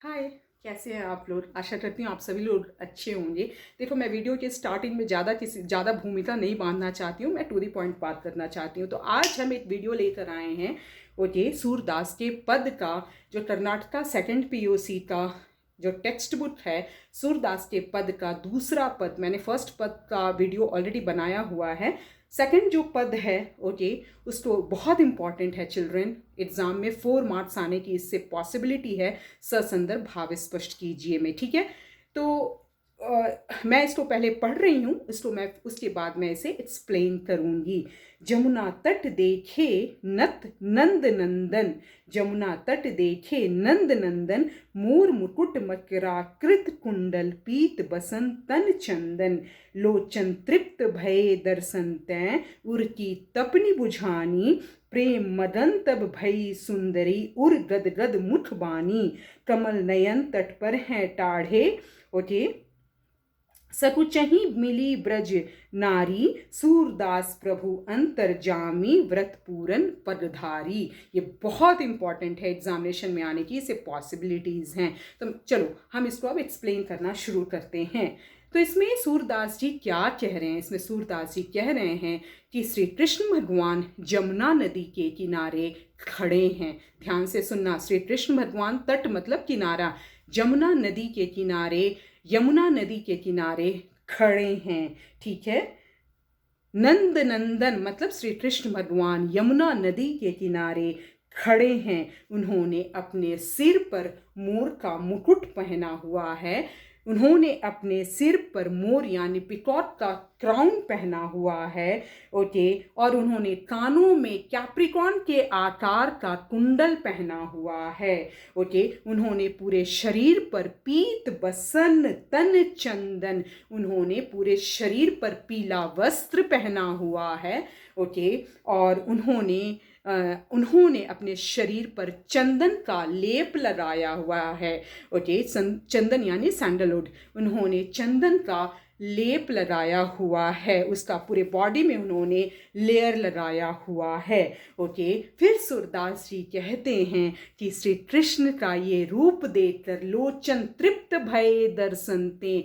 हाय। कैसे हैं आप लोग? आशा करती हूँ आप सभी लोग अच्छे होंगे। देखो, मैं वीडियो के स्टार्टिंग में ज़्यादा भूमिका नहीं बांधना चाहती हूँ। मैं टू द पॉइंट बात करना चाहती हूँ। तो आज हम एक वीडियो लेकर आए हैं ओके, सूरदास के पद का, जो कर्नाटका सेकंड पीयूसी का जो टेक्स्ट बुक है, सूरदास के पद का दूसरा पद। मैंने फर्स्ट पद का वीडियो ऑलरेडी बनाया हुआ है। सेकंड जो पद है ओके, उसको बहुत इंपॉर्टेंट है चिल्ड्रन। एग्जाम में 4 मार्क्स आने की इससे पॉसिबिलिटी है। ससंदर्भ भाव स्पष्ट कीजिए में, ठीक है। तो मैं इसको पहले पढ़ रही हूँ, इसको मैं उसके बाद मैं इसे एक्सप्लेन करूँगी। जमुना तट देखे नत नंद नंदन, जमुना तट देखे नंद नंदन, मोर मुकुट मकराकृत कुंडल, पीत बसंत तन चंदन, लोचन तृप्त भये दर्शन तैं, उर की तपनी बुझानी, प्रेम मदन तब भई सुंदरी, उर गद गद मुख बानी, कमल नयन तट पर हैं टाढ़े ओके, सकुचही मिली ब्रज नारी, सूरदास प्रभु अंतर्जामी, व्रत पूरन पदधारी। ये बहुत इंपॉर्टेंट है एग्जामिनेशन में आने की, इसे पॉसिबिलिटीज हैं। तो चलो हम इसको अब एक्सप्लेन करना शुरू करते हैं। तो इसमें सूरदास जी क्या कह रहे हैं? इसमें सूरदास जी कह रहे हैं कि श्री कृष्ण भगवान जमुना नदी के किनारे खड़े हैं। ध्यान से सुनना, श्री कृष्ण भगवान, तट मतलब किनारा, जमुना नदी के किनारे, यमुना नदी के किनारे खड़े हैं, ठीक है। नंद नंदन मतलब श्री कृष्ण भगवान यमुना नदी के किनारे खड़े हैं। उन्होंने अपने सिर पर मोर का मुकुट पहना हुआ है। उन्होंने अपने सिर पर मोर यानी पिकॉक का क्राउन पहना हुआ है ओके, और उन्होंने कानों में कैप्रिकॉन के आकार का कुंडल पहना हुआ है ओके। उन्होंने पूरे शरीर पर पीत बसन तन चंदन, उन्होंने पूरे शरीर पर पीला वस्त्र पहना हुआ है ओके, और उन्होंने अपने शरीर पर चंदन का लेप लगाया हुआ है ओके। चंदन यानी सैंडलवुड, उन्होंने चंदन का लेप लगाया हुआ है, उसका पूरे बॉडी में उन्होंने लेयर लगाया हुआ है ओके। फिर सूरदास जी कहते हैं कि श्री कृष्ण का ये रूप देखकर लोचन तृप्त भये दर्शनते।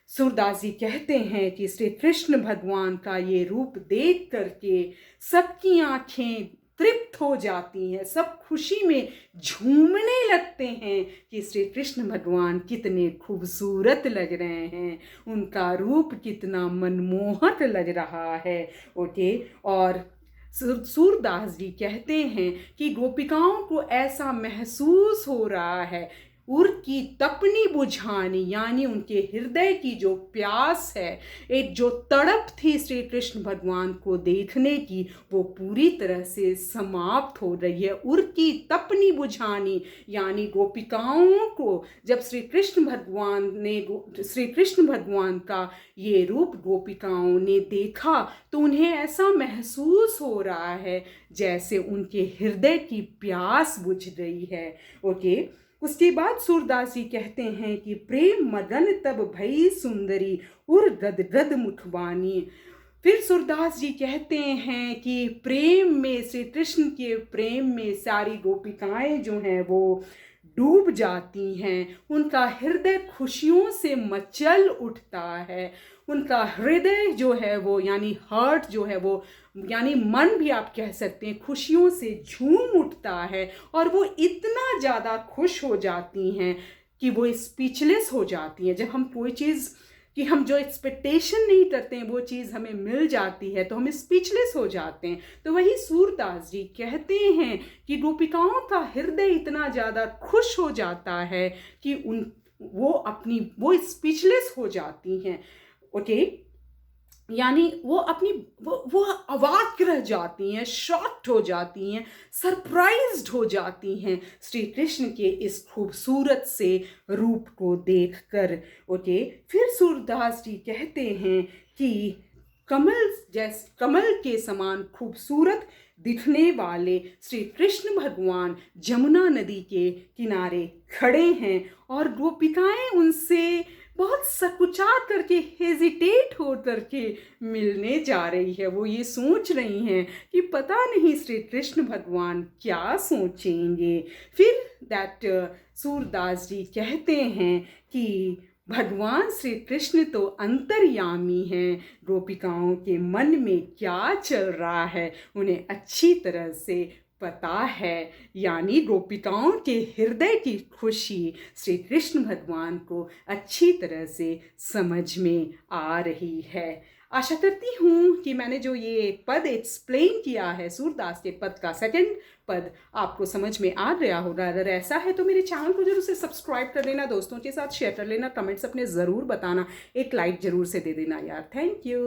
सूरदास जी कहते हैं कि श्री कृष्ण भगवान का ये रूप देख करके सबकी आंखें तृप्त हो जाती हैं, सब खुशी में झूमने लगते हैं कि श्री कृष्ण भगवान कितने खूबसूरत लग रहे हैं, उनका रूप कितना मनमोहक लग रहा है ओके। और सूरदास जी कहते हैं कि गोपिकाओं को ऐसा महसूस हो रहा है, उर की तपनी बुझानी यानी उनके हृदय की जो प्यास है, एक जो तड़प थी श्री कृष्ण भगवान को देखने की, वो पूरी तरह से समाप्त हो रही है। उर की तपनी बुझानी यानी गोपिकाओं को जब श्री कृष्ण भगवान का ये रूप गोपिकाओं ने देखा तो उन्हें ऐसा महसूस हो रहा है जैसे उनके हृदय की प्यास बुझ रही है ओके। उसके बाद सूरदास जी कहते हैं कि प्रेम मदन तब भई सुंदरी, उर गद गद मुखबानी। फिर सूरदास जी कहते हैं कि प्रेम में, श्री कृष्ण के प्रेम में सारी गोपिकाएं जो हैं वो डूब जाती हैं, उनका हृदय खुशियों से मचल उठता है, उनका हृदय जो है वो यानी हार्ट जो है वो यानी मन भी आप कह सकते हैं, खुशियों से झूम उठता है, और वो इतना ज़्यादा खुश हो जाती हैं कि वो स्पीचलेस हो जाती हैं। जब हम कोई चीज़ कि हम जो एक्सपेक्टेशन नहीं करते हैं वो चीज़ हमें मिल जाती है तो हम स्पीचलेस हो जाते हैं। तो वही सूरदास जी कहते हैं कि गोपिकाओं का हृदय इतना ज़्यादा खुश हो जाता है कि वो स्पीचलेस हो जाती हैं ओके, यानी वो अवाक रह जाती हैं, शॉक्ड हो जाती हैं, सरप्राइज्ड हो जाती हैं श्री कृष्ण के इस खूबसूरत से रूप को देखकर ओके। फिर सूरदास जी कहते हैं कि कमल के समान खूबसूरत दिखने वाले श्री कृष्ण भगवान जमुना नदी के किनारे खड़े हैं, और गोपिकाएं उनसे बहुत सकुचा करके, हेजिटेट हो करके मिलने जा रही है। वो ये सोच रही हैं कि पता नहीं श्री कृष्ण भगवान क्या सोचेंगे। फिर दैट सूरदास जी कहते हैं कि भगवान श्री कृष्ण तो अंतर्यामी हैं, गोपिकाओं के मन में क्या चल रहा है उन्हें अच्छी तरह से पता है। यानी गोपिकाओं के हृदय की खुशी श्री कृष्ण भगवान को अच्छी तरह से समझ में आ रही है। आशा करती हूँ कि मैंने जो ये पद एक्सप्लेन किया है, सूरदास के पद का सेकंड पद, आपको समझ में आ गया होगा। अगर ऐसा है तो मेरे चैनल को जरूर से सब्सक्राइब कर लेना, दोस्तों के साथ शेयर कर लेना, कमेंट्स अपने ज़रूर बताना, एक लाइक ज़रूर से दे देना यार। Thank you.